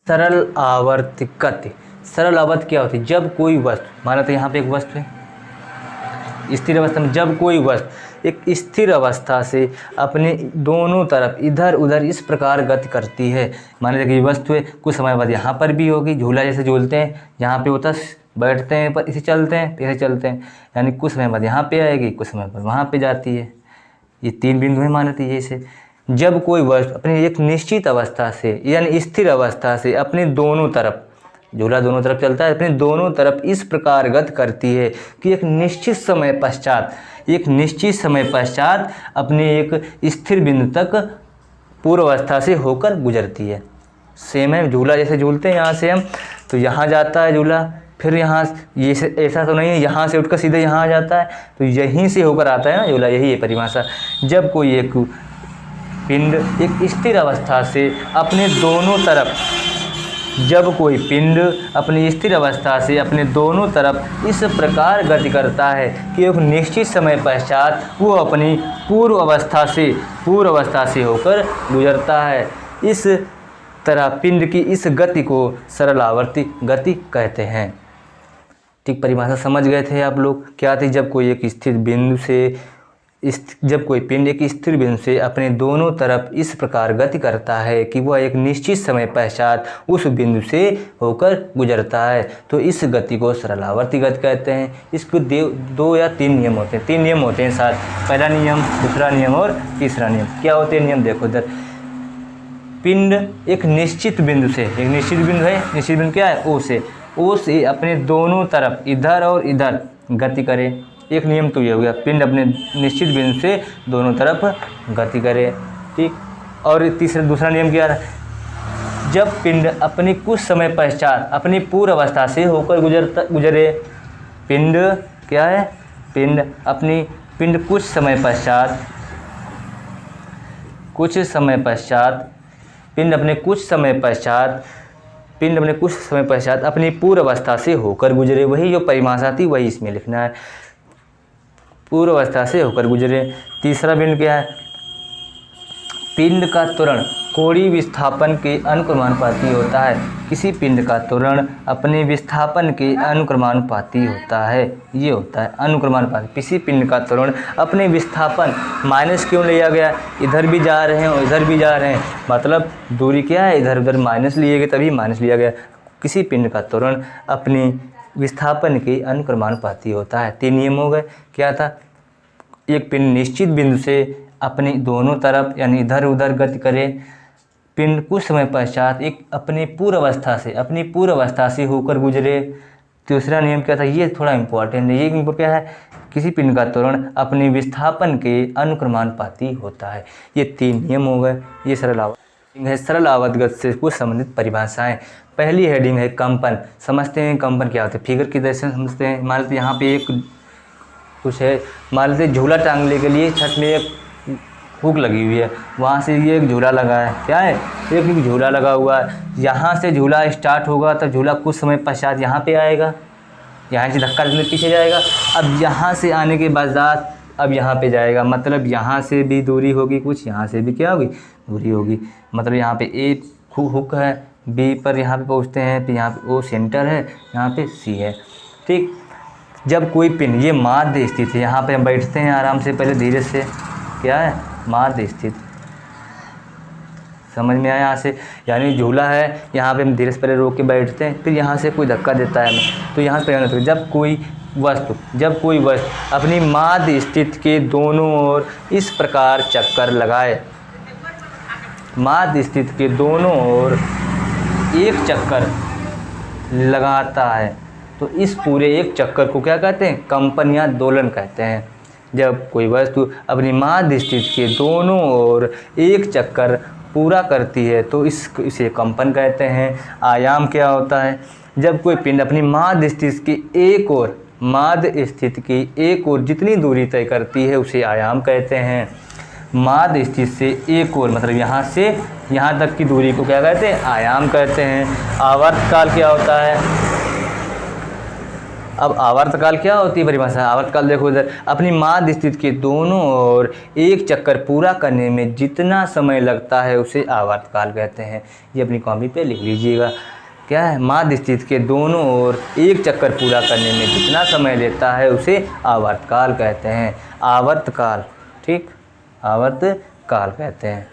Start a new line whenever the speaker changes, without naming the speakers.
सरल आवर्त गति। सरल आवर्त क्या होती है? जब कोई वस्तु, माना तो यहाँ पे एक वस्तु है स्थिर अवस्था में, जब कोई वस्तु एक स्थिर अवस्था से अपने दोनों तरफ इधर उधर इस प्रकार गति करती है। मान लीजिए कि वस्तु है, कुछ समय बाद यहाँ पर भी होगी, झूला जैसे झूलते हैं, यहाँ पे होता बैठते हैं पर इसे चलते हैं, फिर चलते हैं, यानी कुछ समय बाद यहाँ पे आएगी, कुछ समय बाद वहाँ पे जाती है। ये 3 बिंदु हैं मानती है इसे। जब कोई वस्तु अपनी एक निश्चित अवस्था से यानी स्थिर अवस्था से अपने दोनों तरफ, झूला दोनों तरफ चलता है, अपने दोनों तरफ इस प्रकार गति करती है कि एक निश्चित समय पश्चात अपने एक स्थिर बिंदु तक पूर्व अवस्था से होकर गुजरती है। सेम है, झूला जैसे झूलते हैं यहाँ से हम, तो यहाँ जाता है झूला, फिर यहाँ ये ऐसा तो नहीं है यहाँ से उठकर सीधे यहाँ आ जाता है, तो यहीं से होकर आता है ना झूला। यही है परिभाषा। जब कोई एक पिंड एक स्थिर अवस्था से अपने दोनों तरफ, जब कोई पिंड अपनी स्थिर अवस्था से अपने दोनों तरफ इस प्रकार गति करता है कि एक निश्चित समय पश्चात वो अपनी पूर्व अवस्था से होकर गुजरता है। इस तरह पिंड की इस गति को सरल आवर्ती गति कहते हैं। ठीक, परिभाषा समझ गए थे आप लोग? क्या थी? जब कोई पिंड एक स्थिर बिंदु से अपने दोनों तरफ इस प्रकार गति करता है कि वह एक निश्चित समय पश्चात उस बिंदु से होकर गुजरता है, तो इस गति को सरल आवर्ती गति कहते हैं। इसको 2 या 3 नियम होते हैं। 3 नियम होते हैं साथ, पहला नियम, दूसरा नियम और तीसरा नियम। क्या होते हैं नियम? देखो इधर, पिंड एक निश्चित बिंदु से, एक निश्चित बिंदु है, निश्चित बिंदु क्या है? ओ से अपने दोनों तरफ इधर और इधर गति करे। एक नियम तो ये हो गया, पिंड अपने निश्चित बिंदु से दोनों तरफ गति करे। ठीक, और दूसरा नियम क्या है? जब पिंड अपनी कुछ समय पश्चात अपनी पूर्व अवस्था से होकर गुजरे। पिंड क्या है? पिंड कुछ समय पश्चात अपनी पूर्व अवस्था से होकर गुजरे। वही जो परिभाषा थी वही इसमें लिखना है, पूर्व अवस्था से होकर गुजरे। तीसरा बिंदु क्या है? पिंड का त्वरण कोणीय विस्थापन के अनुक्रमानुपाती होता है। किसी पिंड का त्वरण अपने विस्थापन के अनुक्रमानुपाती होता है। ये होता है अनुक्रमानुपाती। किसी पिंड का त्वरण अपने विस्थापन, माइनस क्यों लिया गया? इधर भी जा रहे हैं और इधर भी जा रहे हैं, मतलब दूरी क्या है? इधर उधर माइनस लिए गए, तभी माइनस लिया गया। किसी पिंड का त्वरण अपने विस्थापन के अनुक्रमानुपाती होता है। 3 नियम हो गए। क्या था? एक पिंड निश्चित बिंदु से अपने दोनों तरफ यानी इधर उधर गति करे। पिंड कुछ समय पश्चात अपनी पूर्व अवस्था से होकर गुजरे। तीसरा नियम क्या था? ये थोड़ा इम्पोर्टेंट है। ये क्या है? किसी पिंड का त्वरण अपने विस्थापन के अनुक्रमानुपाती होता है। ये 3 नियम हो गए। ये सरल आवर्त गति से कुछ संबंधित परिभाषाएं। पहली हेडिंग है कंपन। समझते हैं कंपन क्या होता है, फिगर की तरह से समझते हैं। मान लेते यहाँ पे एक कुछ है, मान लेते झूला टांगने के लिए छत में एक हुक लगी हुई है, वहाँ से ये एक झूला लगा है। क्या है? एक झूला लगा हुआ है। यहाँ से झूला स्टार्ट होगा तो झूला कुछ समय पश्चात यहाँ पे आएगा, यहाँ से धक्का देने पीछे जाएगा। अब यहाँ से आने के बाद अब यहाँ पे जाएगा, मतलब यहाँ से भी दूरी होगी कुछ, यहाँ से भी क्या होगी? दूरी होगी। मतलब यहाँ पे ए हुक है, बी पर यहाँ पे पहुँचते हैं, फिर यहाँ पे ओ सेंटर है, यहाँ पे सी है। ठीक, जब कोई पिन, ये माध्य स्थित है, यहाँ पे हम बैठते हैं आराम से, पहले धीरे से, क्या है? माध्य स्थित। समझ में आया यहाँ से? यानी झूला है, यहाँ पे हम धीरे से पहले रोक के बैठते हैं, फिर यहाँ से कोई धक्का देता है हमें, तो यहाँ पे जब कोई वस्तु अपनी माध्य स्थित के दोनों ओर इस प्रकार चक्कर लगाए, माध्य स्थित के दोनों ओर एक चक्कर लगाता है, तो इस पूरे एक चक्कर को क्या कहते हैं? कंपन या दोलन कहते हैं। जब कोई वस्तु अपनी माध्य स्थित के दोनों ओर एक चक्कर पूरा करती है तो इसे कंपन कहते हैं। आयाम क्या होता है? जब कोई पिंड अपनी माध्य स्थित की एक ओर जितनी दूरी तय करती है उसे आयाम कहते हैं। माध्य स्थित से एक ओर, मतलब यहाँ से यहाँ तक की दूरी को क्या कहते हैं? आयाम कहते हैं। आवर्त काल क्या होता है? अब आवर्तकाल क्या होती है परिभाषा? आवर्तकाल देखो इधर, अपनी माध्य स्थिति के दोनों ओर एक चक्कर पूरा करने में जितना समय लगता है उसे आवर्तकाल कहते हैं। ये अपनी कॉपी पे लिख लीजिएगा। क्या है? माध्य स्थिति के दोनों ओर एक चक्कर पूरा करने में जितना समय लेता है उसे आवर्तकाल कहते हैं। आवर्तकाल, ठीक, आवर्तकाल कहते हैं।